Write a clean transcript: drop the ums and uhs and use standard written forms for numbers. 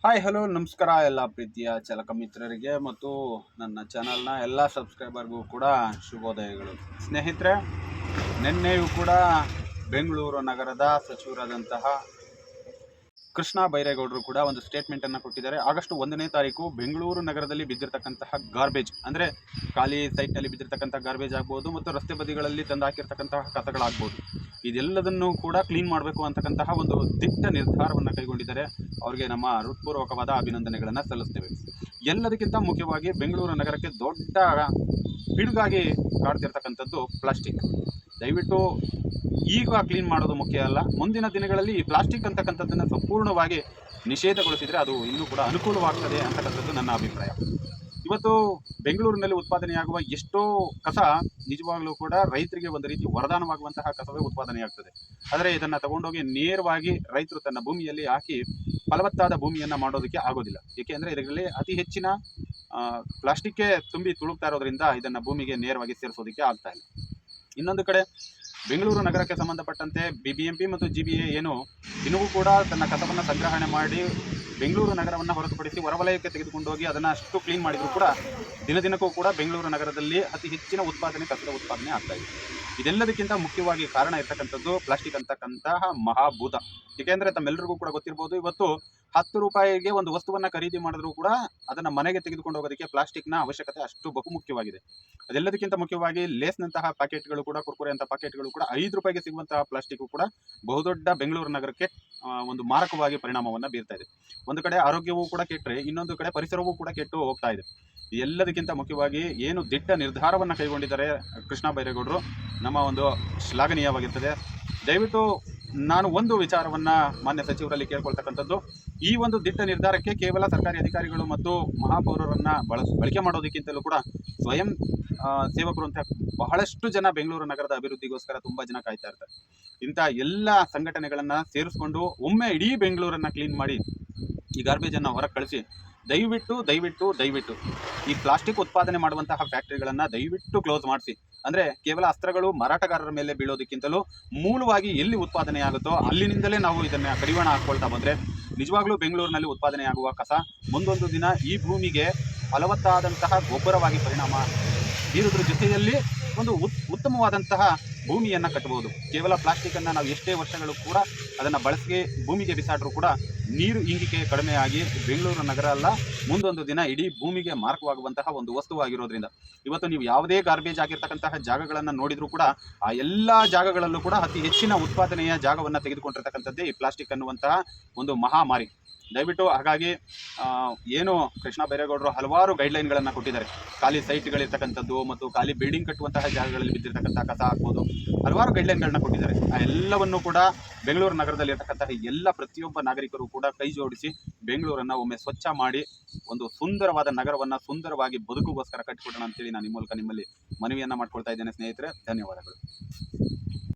Hi hello ನಮಸ್ಕಾರ ಎಲ್ಲ ಪ್ರೀತಿಯ ಚಾಲಕ ಮಿತ್ರರಿಗೆ ಮತ್ತು ನನ್ನ ಚಾನಲ್ನ ಎಲ್ಲ ಸಬ್ಸ್ಕ್ರೈಬರ್ಗೂ ಕೂಡ ಶುಭೋದಯಗಳು. ಸ್ನೇಹಿತರೆ, ನಿನ್ನೆಯೂ ಕೂಡ ಬೆಂಗಳೂರು ನಗರದ ಸಚಿವರಾದಂತಹ ಕೃಷ್ಣ ಬೈರೇಗೌಡರು ಕೂಡ ಒಂದು ಸ್ಟೇಟ್ಮೆಂಟನ್ನು ಕೊಟ್ಟಿದ್ದಾರೆ. ಆಗಸ್ಟ್ 1ನೇ ತಾರೀಕು ಬೆಂಗಳೂರು ನಗರದಲ್ಲಿ ಬಿದ್ದಿರತಕ್ಕಂತಹ ಗಾರ್ಬೇಜ್, ಅಂದರೆ ಖಾಲಿ ಸೈಟ್ನಲ್ಲಿ ಬಿದ್ದಿರತಕ್ಕಂಥ ಗಾರ್ಬೇಜ್ ಆಗ್ಬೋದು ಮತ್ತು ರಸ್ತೆ ಬದಿಗಳಲ್ಲಿ ತಂದು ಹಾಕಿರ್ತಕ್ಕಂತಹ ಕಸಗಳಾಗ್ಬೋದು, ಇದೆಲ್ಲದನ್ನು ಕೂಡ ಕ್ಲೀನ್ ಮಾಡಬೇಕು ಅಂತಕ್ಕಂತಹ ಒಂದು ದಿಟ್ಟ ನಿರ್ಧಾರವನ್ನು ಕೈಗೊಂಡಿದ್ದಾರೆ. ಅವರಿಗೆ ನಮ್ಮ ಹೃತ್ಪೂರ್ವಕವಾದ ಅಭಿನಂದನೆಗಳನ್ನು ಸಲ್ಲಿಸ್ತೇವೆ. ಎಲ್ಲದಕ್ಕಿಂತ ಮುಖ್ಯವಾಗಿ ಬೆಂಗಳೂರು ನಗರಕ್ಕೆ ದೊಡ್ಡ ಪಿಡುಗಾಗಿ ಕಾಡ್ತಿರ್ತಕ್ಕಂಥದ್ದು ಪ್ಲಾಸ್ಟಿಕ್. ದಯವಿಟ್ಟು ಈಗ ಕ್ಲೀನ್ ಮಾಡೋದು ಮುಖ್ಯ ಅಲ್ಲ, ಮುಂದಿನ ದಿನಗಳಲ್ಲಿ ಈ ಪ್ಲಾಸ್ಟಿಕ್ ಅಂತಕ್ಕಂಥದ್ದನ್ನು ಸಂಪೂರ್ಣವಾಗಿ ನಿಷೇಧಗೊಳಿಸಿದರೆ ಅದು ಇನ್ನೂ ಕೂಡ ಅನುಕೂಲವಾಗ್ತದೆ ಅಂತಕ್ಕಂಥದ್ದು ನನ್ನ ಅಭಿಪ್ರಾಯ. ಇವತ್ತು ಬೆಂಗಳೂರಿನಲ್ಲಿ ಉತ್ಪಾದನೆಯಾಗುವ ಎಷ್ಟೋ ಕಸ ನಿಜವಾಗ್ಲೂ ಕೂಡ ರೈತರಿಗೆ ಒಂದು ರೀತಿ ವರದಾನವಾಗುವಂತಹ ಕಸವೇ ಉತ್ಪಾದನೆಯಾಗ್ತದೆ. ಆದರೆ ಇದನ್ನು ತಗೊಂಡೋಗಿ ನೇರವಾಗಿ ರೈತರು ತನ್ನ ಭೂಮಿಯಲ್ಲಿ ಹಾಕಿ ಫಲವತ್ತಾದ ಭೂಮಿಯನ್ನು ಮಾಡೋದಕ್ಕೆ ಆಗೋದಿಲ್ಲ. ಏಕೆಂದರೆ ಇದರಲ್ಲಿ ಅತಿ ಹೆಚ್ಚಿನ ಪ್ಲಾಸ್ಟಿಕ್ಕೇ ತುಂಬಿ ತುಳುಕ್ತಾ ಇರೋದ್ರಿಂದ ಇದನ್ನು ಭೂಮಿಗೆ ನೇರವಾಗಿ ಸೇರಿಸೋದಕ್ಕೆ ಆಗ್ತಾ ಇಲ್ಲ. ಇನ್ನೊಂದು ಕಡೆ ಬೆಂಗಳೂರು ನಗರಕ್ಕೆ ಸಂಬಂಧಪಟ್ಟಂತೆ BBMP ಮತ್ತು GBA ಏನು ಇನ್ನೂ ಕೂಡ ತನ್ನ ಕಸವನ್ನು ಸಂಗ್ರಹಣೆ ಮಾಡಿ ಬೆಂಗಳೂರು ನಗರವನ್ನು ಹೊರತುಪಡಿಸಿ ಹೊರವಲಯಕ್ಕೆ ತೆಗೆದುಕೊಂಡು ಹೋಗಿ ಅದನ್ನು ಅಷ್ಟು ಕ್ಲೀನ್ ಮಾಡಿದರೂ ಕೂಡ ದಿನಕ್ಕೂ ಕೂಡ ಬೆಂಗಳೂರು ನಗರದಲ್ಲಿ ಅತಿ ಹೆಚ್ಚಿನ ಕಸದ ಉತ್ಪಾದನೆ ಆಗ್ತಾ ಇದೆ. ಇದೆಲ್ಲದಕ್ಕಿಂತ ಮುಖ್ಯವಾಗಿ ಕಾರಣ ಇರ್ತಕ್ಕಂಥದ್ದು ಪ್ಲಾಸ್ಟಿಕ್ ಅಂತಕ್ಕಂತಹ ಮಹಾಭೂತ. ಏಕೆಂದರೆ ತಮ್ಮೆಲ್ಲರಿಗೂ ಕೂಡ ಗೊತ್ತಿರ್ಬೋದು, ಇವತ್ತು 10 ರೂಪಾಯಿಗೆ ಒಂದು ವಸ್ತುವನ್ನು ಖರೀದಿ ಮಾಡಿದ್ರೂ ಕೂಡ ಅದನ್ನು ಮನೆಗೆ ತೆಗೆದುಕೊಂಡು ಹೋಗೋದಕ್ಕೆ ಪ್ಲಾಸ್ಟಿಕ್ನ ಅವಶ್ಯಕತೆ ಅಷ್ಟು ಬಹುಮುಖ್ಯವಾಗಿದೆ. ಅದೆಲ್ಲದಕ್ಕಿಂತ ಮುಖ್ಯವಾಗಿ ಲೇಸ್ನಂತಹ ಪ್ಯಾಕೆಟ್ಗಳು ಕೂಡ, ಕುರ್ಕುರೆ ಅಂತ ಪ್ಯಾಕೆಟ್ಗಳು ಕೂಡ 5 ರೂಪಾಯಿಗೆ ಸಿಗುವಂತಹ ಪ್ಲಾಸ್ಟಿಕ್ಕು ಕೂಡ ಬಹುದೊಡ್ಡ ಬೆಂಗಳೂರು ನಗರಕ್ಕೆ ಒಂದು ಮಾರಕವಾಗಿ ಪರಿಣಾಮವನ್ನು ಬೀರ್ತಾ ಇದೆ. ಒಂದು ಕಡೆ ಆರೋಗ್ಯವೂ ಕೂಡ ಕೆಟ್ಟರೆ, ಇನ್ನೊಂದು ಕಡೆ ಪರಿಸರವೂ ಕೂಡ ಕೆಟ್ಟು ಹೋಗ್ತಾ ಇದೆ. ಎಲ್ಲದಕ್ಕಿಂತ ಮುಖ್ಯವಾಗಿ ಏನು ದಿಟ್ಟ ನಿರ್ಧಾರವನ್ನು ಕೈಗೊಂಡಿದ್ದಾರೆ ಕೃಷ್ಣ ಬೈರೇಗೌಡರು, ನಮ್ಮ ಒಂದು ಶ್ಲಾಘನೀಯವಾಗಿರ್ತದೆ. ದಯವಿಟ್ಟು ನಾನು ಒಂದು ವಿಚಾರವನ್ನು ಮಾನ್ಯ ಸಚಿವರಲ್ಲಿ ಕೇಳ್ಕೊಳ್ತಕ್ಕಂಥದ್ದು, ಈ ಒಂದು ದಿಟ್ಟ ನಿರ್ಧಾರಕ್ಕೆ ಕೇವಲ ಸರ್ಕಾರಿ ಅಧಿಕಾರಿಗಳು ಮತ್ತು ಮಹಾಪೌರರನ್ನು ಬಳಕೆ ಮಾಡೋದಕ್ಕಿಂತಲೂ ಕೂಡ ಸ್ವಯಂ ಸೇವಕರು ಅಂತ ಬಹಳಷ್ಟು ಜನ ಬೆಂಗಳೂರು ನಗರದ ಅಭಿವೃದ್ಧಿಗೋಸ್ಕರ ತುಂಬ ಜನ ಕಾಯ್ತಾ ಇರ್ತಾರೆ. ಇಂಥ ಎಲ್ಲ ಸಂಘಟನೆಗಳನ್ನು ಸೇರಿಸ್ಕೊಂಡು ಒಮ್ಮೆ ಇಡೀ ಬೆಂಗಳೂರನ್ನು ಕ್ಲೀನ್ ಮಾಡಿ ಈ ಗಾರ್ಬೇಜನ್ನು ಹೊರಗೆ ಕಳಿಸಿ ದಯವಿಟ್ಟು ಈ ಪ್ಲಾಸ್ಟಿಕ್ ಉತ್ಪಾದನೆ ಮಾಡುವಂತಹ ಫ್ಯಾಕ್ಟ್ರಿಗಳನ್ನು ದಯವಿಟ್ಟು ಕ್ಲೋಸ್ ಮಾಡಿಸಿ. ಅಂದರೆ ಕೇವಲ ಅಸ್ತ್ರಗಳು ಮಾರಾಟಗಾರರ ಮೇಲೆ ಬೀಳೋದಕ್ಕಿಂತಲೂ ಮೂಲವಾಗಿ ಎಲ್ಲಿ ಉತ್ಪಾದನೆ ಆಗುತ್ತೋ ಅಲ್ಲಿನಿಂದಲೇ ನಾವು ಇದನ್ನು ಕಡಿವಾಣ ಹಾಕ್ಕೊಳ್ತಾ ಬಂದರೆ ನಿಜವಾಗ್ಲೂ ಬೆಂಗಳೂರಿನಲ್ಲಿ ಉತ್ಪಾದನೆಯಾಗುವ ಕಸ ಮುಂದೊಂದು ದಿನ ಈ ಭೂಮಿಗೆ ಫಲವತ್ತಾದಂತಹ ಗೊಬ್ಬರವಾಗಿ ಪರಿಣಾಮ ಬೀರೋದ್ರ ಜೊತೆಯಲ್ಲಿ ಒಂದು ಉತ್ತಮವಾದಂತಹ ಭೂಮಿಯನ್ನು ಕಟ್ಟಬಹುದು. ಕೇವಲ ಪ್ಲಾಸ್ಟಿಕ್ಕನ್ನು ನಾವು ಎಷ್ಟೇ ವರ್ಷಗಳು ಕೂಡ ಅದನ್ನು ಬಳಸಿ ಭೂಮಿಗೆ ಬಿಸಾಡ್ರೂ ಕೂಡ ನೀರು ಇಂಗಿಕೆ ಕಡಿಮೆಯಾಗಿ ಬೆಂಗಳೂರು ನಗರ ಅಲ್ಲ, ಮುಂದೊಂದು ದಿನ ಇಡೀ ಭೂಮಿಗೆ ಮಾರಕವಾಗುವಂತಹ ಒಂದು ವಸ್ತುವಾಗಿರೋದ್ರಿಂದ ಇವತ್ತು ನೀವು ಯಾವುದೇ ಗಾರ್ಬೇಜ್ ಆಗಿರ್ತಕ್ಕಂತಹ ಜಾಗಗಳನ್ನು ನೋಡಿದರೂ ಕೂಡ ಆ ಎಲ್ಲ ಜಾಗಗಳಲ್ಲೂ ಕೂಡ ಅತಿ ಹೆಚ್ಚಿನ ಉತ್ಪಾದನೆಯ ಜಾಗವನ್ನು ತೆಗೆದುಕೊಂಡಿರ್ತಕ್ಕಂಥದ್ದೇ ಈ ಪ್ಲಾಸ್ಟಿಕ್ ಅನ್ನುವಂತಹ ಒಂದು ಮಹಾಮಾರಿ. ದಯವಿಟ್ಟು ಹಾಗಾಗಿ ಏನು ಕೃಷ್ಣ ಬೈರೇಗೌಡರು ಹಲವಾರು ಗೈಡ್ಲೈನ್ಗಳನ್ನು ಕೊಟ್ಟಿದ್ದಾರೆ. ಖಾಲಿ ಸೈಟ್ಗಳಿರ್ತಕ್ಕಂಥದ್ದು ಮತ್ತು ಖಾಲಿ ಬಿಲ್ಡಿಂಗ್ ಕಟ್ಟುವಂತಹ ಜಾಗಗಳಲ್ಲಿ ಬಿದ್ದಿರ್ತಕ್ಕಂಥ ಕಸ ಹಾಕ್ಬೋದು, ಹಲವಾರು ಗೈಡ್ಲೈನ್ಗಳನ್ನ ಕೊಟ್ಟಿದ್ದಾರೆ. ಆ ಎಲ್ಲವನ್ನು ಕೂಡ ಬೆಂಗಳೂರು ನಗರದಲ್ಲಿರ್ತಕ್ಕಂತಹ ಎಲ್ಲ ಪ್ರತಿಯೊಬ್ಬ ನಾಗರಿಕರು ಕೂಡ ಕೈ ಜೋಡಿಸಿ ಬೆಂಗಳೂರನ್ನು ಒಮ್ಮೆ ಸ್ವಚ್ಛ ಮಾಡಿ ಒಂದು ಸುಂದರವಾದ ನಗರವನ್ನು ಸುಂದರವಾಗಿ ಬದುಕುಗೋಸ್ಕರ ಕಟ್ಟಿಕೊಡೋಣ ಅಂತೇಳಿ ನಾನು ಈ ಮೂಲಕ ನಿಮ್ಮಲ್ಲಿ ಮನವಿಯನ್ನು ಮಾಡ್ಕೊಳ್ತಾ ಇದ್ದೇನೆ. ಸ್ನೇಹಿತರೆ, ಧನ್ಯವಾದಗಳು.